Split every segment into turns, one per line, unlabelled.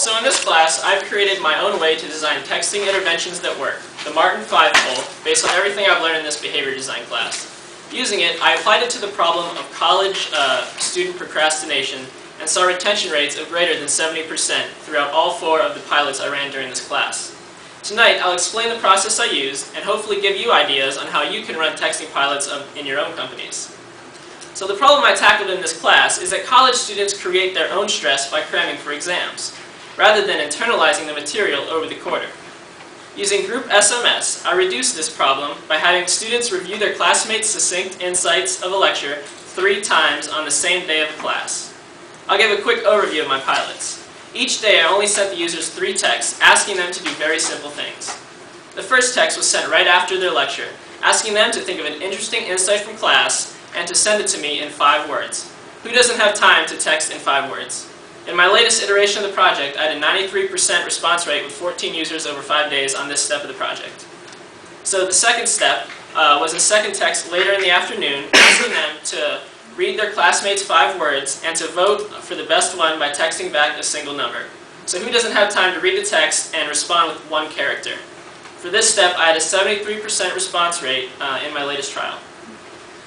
So in this class, I've created my own way to design texting interventions that work, the Martin 5 poll, based on everything I've learned in this behavior design class. Using it, I applied it to the problem of college student procrastination and saw retention rates of greater than 70% throughout all 4 of the pilots I ran during this class. Tonight, I'll explain the process I used and hopefully give you ideas on how you can run texting pilots in your own companies. So the problem I tackled in this class is that college students create their own stress by cramming for exams, rather than internalizing the material over the quarter. Using group SMS, I reduced this problem by having students review their classmates' succinct insights of a lecture 3 times on the same day of the class. I'll give a quick overview of my pilots. Each day I only sent the users 3 texts asking them to do very simple things. The first text was sent right after their lecture, asking them to think of an interesting insight from class and to send it to me in 5 words. Who doesn't have time to text in 5 words? In my latest iteration of the project, I had a 93% response rate with 14 users over 5 days on this step of the project. So the second step was a second text later in the afternoon asking them to read their classmates' 5 words and to vote for the best one by texting back a single number. So who doesn't have time to read the text and respond with 1 character? For this step, I had a 73% response rate in my latest trial.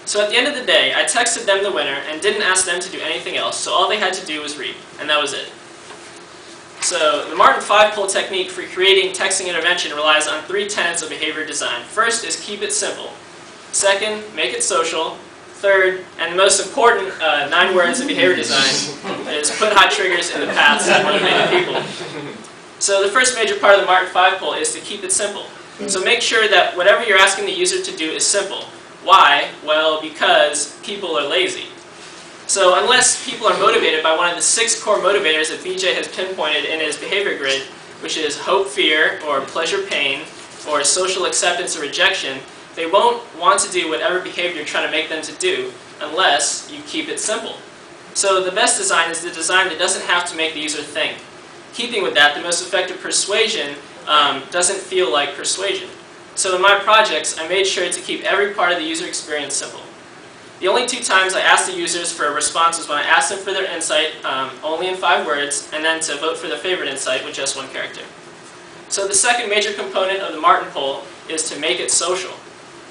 So at the end of the day, I texted them the winner and didn't ask them to do anything else, so all they had to do was read, and that was it. So the Martin 5 poll technique for creating texting intervention relies on 3 tenets of behavior design. First is keep it simple. Second, make it social. Third, and the most important 9 words of behavior design is put hot triggers in the paths of motivated people. So the first major part of the Martin 5 poll is to keep it simple. So make sure that whatever you're asking the user to do is simple. Why? Well, because people are lazy. So unless people are motivated by one of the 6 core motivators that BJ has pinpointed in his behavior grid, which is hope, fear, or pleasure, pain, or social acceptance or rejection, they won't want to do whatever behavior you're trying to make them to do unless you keep it simple. So the best design is the design that doesn't have to make the user think. Keeping with that, the most effective persuasion doesn't feel like persuasion. So in my projects, I made sure to keep every part of the user experience simple. The only 2 times I asked the users for a response was when I asked them for their insight only in 5 words, and then to vote for their favorite insight with just 1 character. So the second major component of the Martin poll is to make it social.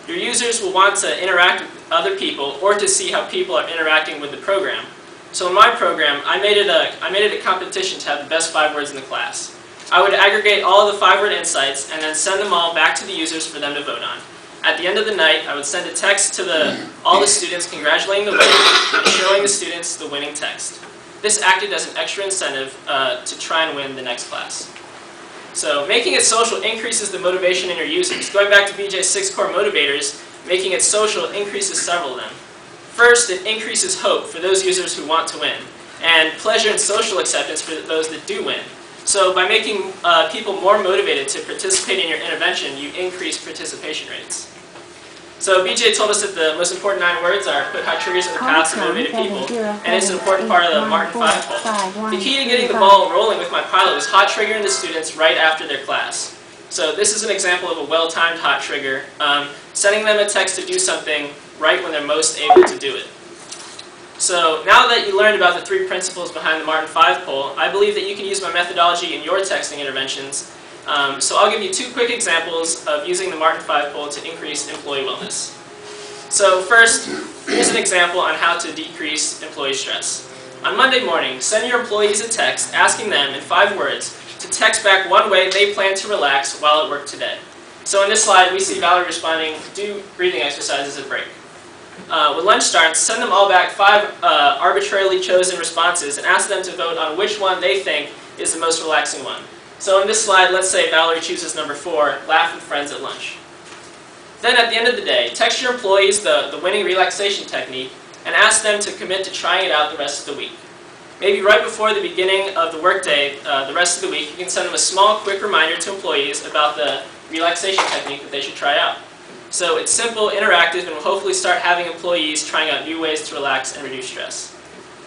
Your users will want to interact with other people or to see how people are interacting with the program. So in my program, I made it a competition to have the best 5 words in the class. I would aggregate all of the 5-word insights and then send them all back to the users for them to vote on. At the end of the night, I would send a text to all the students congratulating the winner and showing the students the winning text. This acted as an extra incentive to try and win the next class. So making it social increases the motivation in your users. Going back to BJ's 6 core motivators, making it social increases several of them. First, it increases hope for those users who want to win, and pleasure and social acceptance for those that do win. So by making people more motivated to participate in your intervention, you increase participation rates. So BJ told us that the most important 9 words are put hot triggers in the paths of motivated people, and it's an important part of the Martin 5 poll. The key to getting the ball rolling with my pilot was hot triggering the students right after their class. So this is an example of a well-timed hot trigger, sending them a text to do something right when they're most able to do it. So now that you learned about the 3 principles behind the Martin 5 poll, I believe that you can use my methodology in your texting interventions. So I'll give you 2 quick examples of using the Martin 5 poll to increase employee wellness. So first, here's an example on how to decrease employee stress. On Monday morning, send your employees a text asking them in 5 words to text back one way they plan to relax while at work today. So in this slide, we see Valerie responding, do breathing exercises at break. When lunch starts, send them all back 5 arbitrarily chosen responses and ask them to vote on which one they think is the most relaxing one. So in this slide, let's say Valerie chooses number 4, laugh with friends at lunch. Then at the end of the day, text your employees the winning relaxation technique and ask them to commit to trying it out the rest of the week. Maybe right before the beginning of the workday, the rest of the week, you can send them a small, quick reminder to employees about the relaxation technique that they should try out. So it's simple, interactive, and will hopefully start having employees trying out new ways to relax and reduce stress.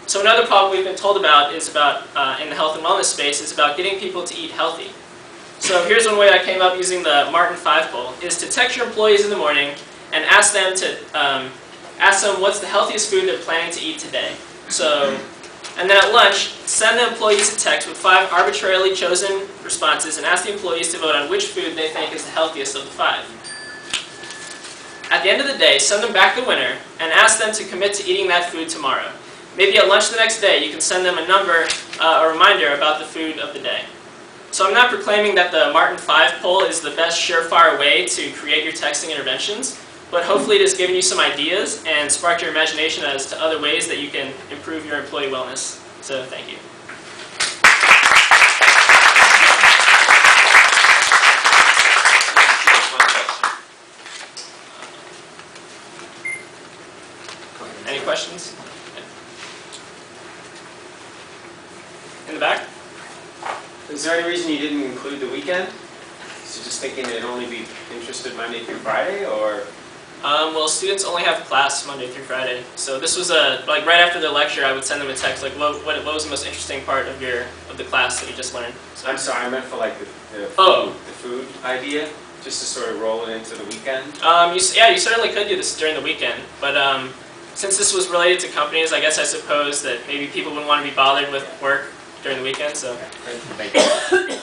So another problem we've been told about is about, in the health and wellness space, is about getting people to eat healthy. So here's one way I came up using the Martin 5 poll, is to text your employees in the morning and ask them what's the healthiest food they're planning to eat today. So And then at lunch, send the employees a text with 5 arbitrarily chosen responses and ask the employees to vote on which food they think is the healthiest of the 5. At the end of the day, send them back the winner and ask them to commit to eating that food tomorrow. Maybe at lunch the next day, you can send them a number, a reminder about the food of the day. So I'm not proclaiming that the Martin 5 poll is the best surefire way to create your texting interventions, but hopefully it has given you some ideas and sparked your imagination as to other ways that you can improve your employee wellness. So thank you. Any questions? In the back?
Is there any reason you didn't include the weekend? So just thinking they'd only be interested Monday through Friday, or?
Well, students only have class Monday through Friday. So this was like right after the lecture, I would send them a text like, what was the most interesting part of the class that you just learned? So,
I'm sorry, I meant for like the food idea, just to sort of roll it into the weekend.
Yeah, you certainly could do this during the weekend, but since this was related to companies, I guess I suppose that maybe people wouldn't want to be bothered with work during the weekend. So.
Okay, thank you.